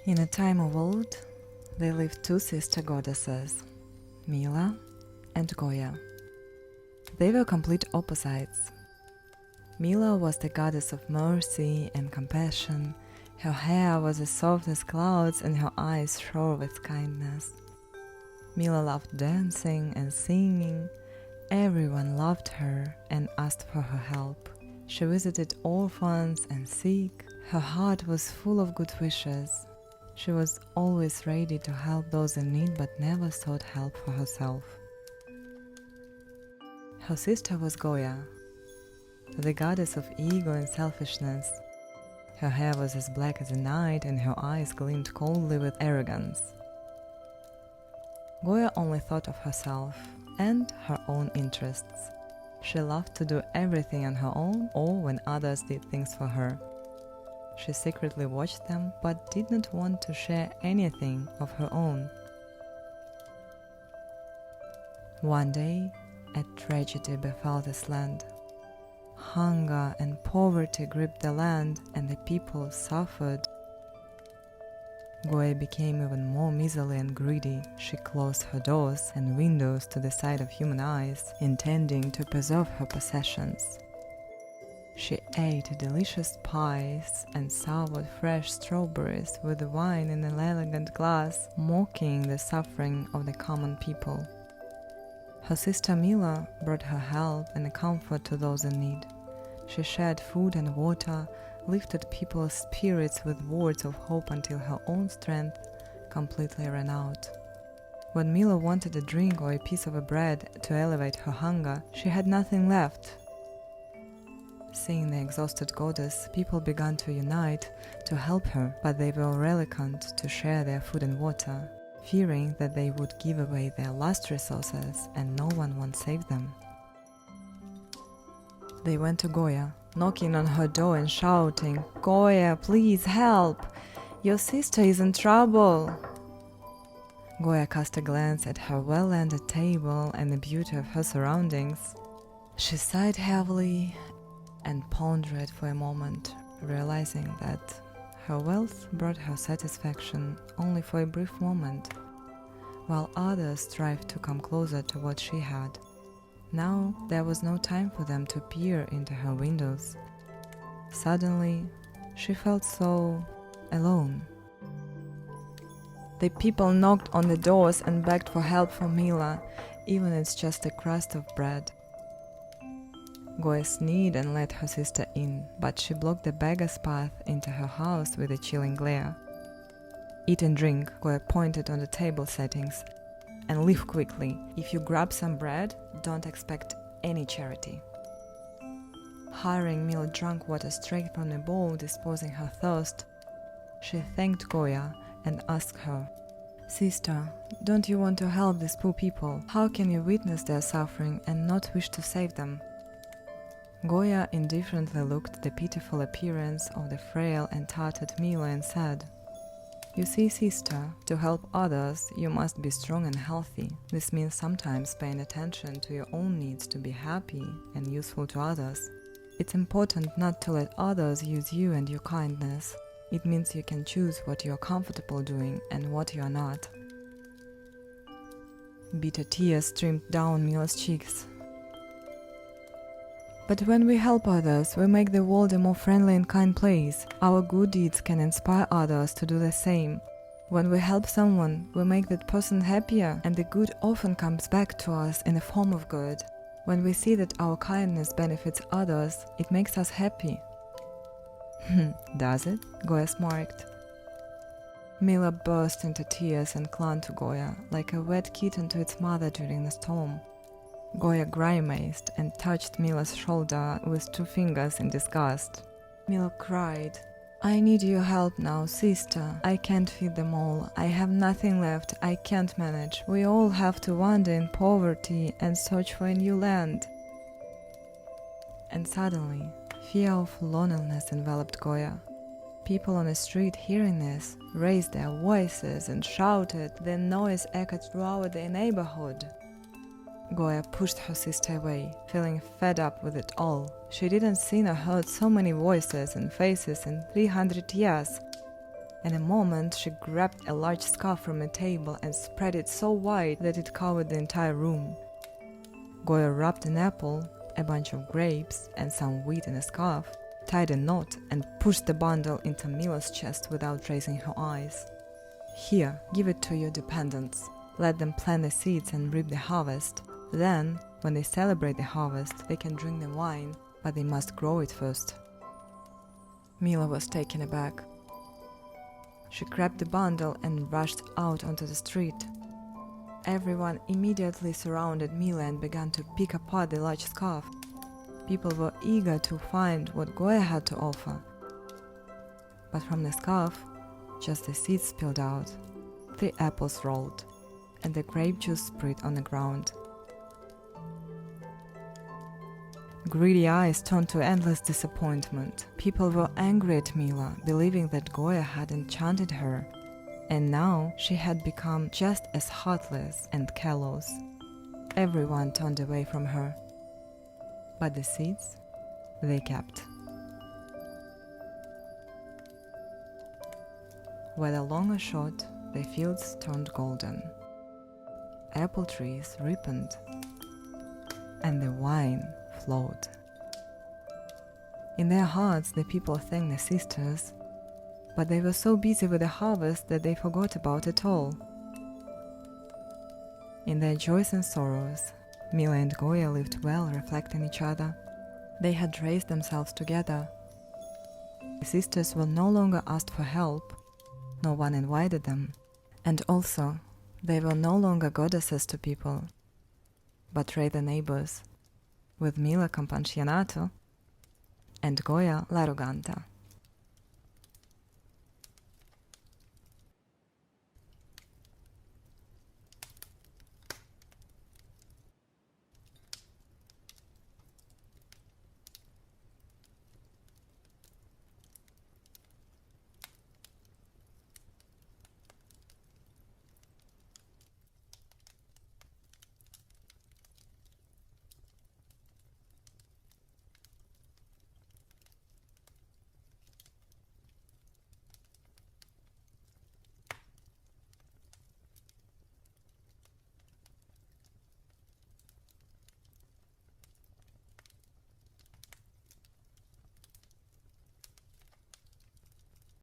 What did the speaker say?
In a time of old, there lived two sister goddesses, Mila and Goya. They were complete opposites. Mila was the goddess of mercy and compassion. Her hair was as soft as clouds and her eyes shone with kindness. Mila loved dancing and singing. Everyone loved her and asked for her help. She visited orphans and sick. Her heart was full of good wishes. She was always ready to help those in need but never sought help for herself. Her sister was Goya, the goddess of ego and selfishness. Her hair was as black as the night and her eyes gleamed coldly with arrogance. Goya only thought of herself and her own interests. She loved to do everything on her own or when others did things for her. She secretly watched them but did not want to share anything of her own. One day, a tragedy befell this land. Hunger and poverty gripped the land and the people suffered. Goya became even more miserly and greedy. She closed her doors and windows to the sight of human eyes, intending to preserve her possessions. She ate delicious pies and savored fresh strawberries with wine in an elegant glass, mocking the suffering of the common people. Her sister Mila brought her help and comfort to those in need. She shared food and water, lifted people's spirits with words of hope until her own strength completely ran out. When Mila wanted a drink or a piece of bread to elevate her hunger, she had nothing left. Seeing the exhausted goddess, people began to unite to help her, but they were reluctant to share their food and water, fearing that they would give away their last resources and no one would save them. They went to Goya, knocking on her door and shouting, "Goya, please help! Your sister is in trouble!" Goya cast a glance at her well-landed table and the beauty of her surroundings. She sighed heavily and pondered for a moment, realizing that her wealth brought her satisfaction only for a brief moment, while others strived to come closer to what she had. Now there was no time for them to peer into her windows. Suddenly, she felt so alone. The people knocked on the doors and begged for help from Mila, even if it's just a crust of bread. Goya sneered and let her sister in, but she blocked the beggar's path into her house with a chilling glare. "Eat and drink," Goya pointed on the table settings, "and leave quickly. If you grab some bread, don't expect any charity." Hiring Mila drank water straight from the bowl, disposing her thirst. She thanked Goya and asked her, "Sister, don't you want to help these poor people? How can you witness their suffering and not wish to save them?" Goya indifferently looked at the pitiful appearance of the frail and tattered Mila and said, "You see, sister, to help others, you must be strong and healthy. This means sometimes paying attention to your own needs to be happy and useful to others. It's important not to let others use you and your kindness. It means you can choose what you're comfortable doing and what you're not." Bitter tears streamed down Mila's cheeks. But when we help others, we make the world a more friendly and kind place. Our good deeds can inspire others to do the same. When we help someone, we make that person happier, and the good often comes back to us in the form of good. When we see that our kindness benefits others, it makes us happy. "Does it?" Goya smirked. Mila burst into tears and clung to Goya, like a wet kitten to its mother during the storm. Goya grimaced and touched Mila's shoulder with 2 fingers in disgust. Mila cried, "I need your help now, sister. I can't feed them all. I have nothing left. I can't manage. We all have to wander in poverty and search for a new land." And suddenly, fear of loneliness enveloped Goya. People on the street, hearing this, raised their voices and shouted. The noise echoed throughout the neighborhood. Goya pushed her sister away, feeling fed up with it all. She didn't see nor heard so many voices and faces in 300 years. In a moment, she grabbed a large scarf from a table and spread it so wide that it covered the entire room. Goya wrapped an apple, a bunch of grapes, and some wheat in a scarf, tied a knot, and pushed the bundle into Mila's chest without raising her eyes. "Here, give it to your dependents. Let them plant the seeds and reap the harvest. Then, when they celebrate the harvest, they can drink the wine, but they must grow it first." Mila was taken aback. She grabbed the bundle and rushed out onto the street. Everyone immediately surrounded Mila and began to pick apart the large scarf. People were eager to find what Goya had to offer. But from the scarf, just the seeds spilled out, 3 apples rolled, and the grape juice spread on the ground. Greedy eyes turned to endless disappointment. People were angry at Mila, believing that Goya had enchanted her, and now she had become just as heartless and callous. Everyone turned away from her. But the seeds, they kept. Whether long or short, the fields turned golden. Apple trees ripened, and the wine flowed. In their hearts, the people thanked the sisters, but they were so busy with the harvest that they forgot about it all. In their joys and sorrows, Mila and Goya lived well, reflecting each other. They had raised themselves together. The sisters were no longer asked for help, no one invited them, and also they were no longer goddesses to people, but rather neighbors, with Mila Campanscianato and Goya l'arroganta.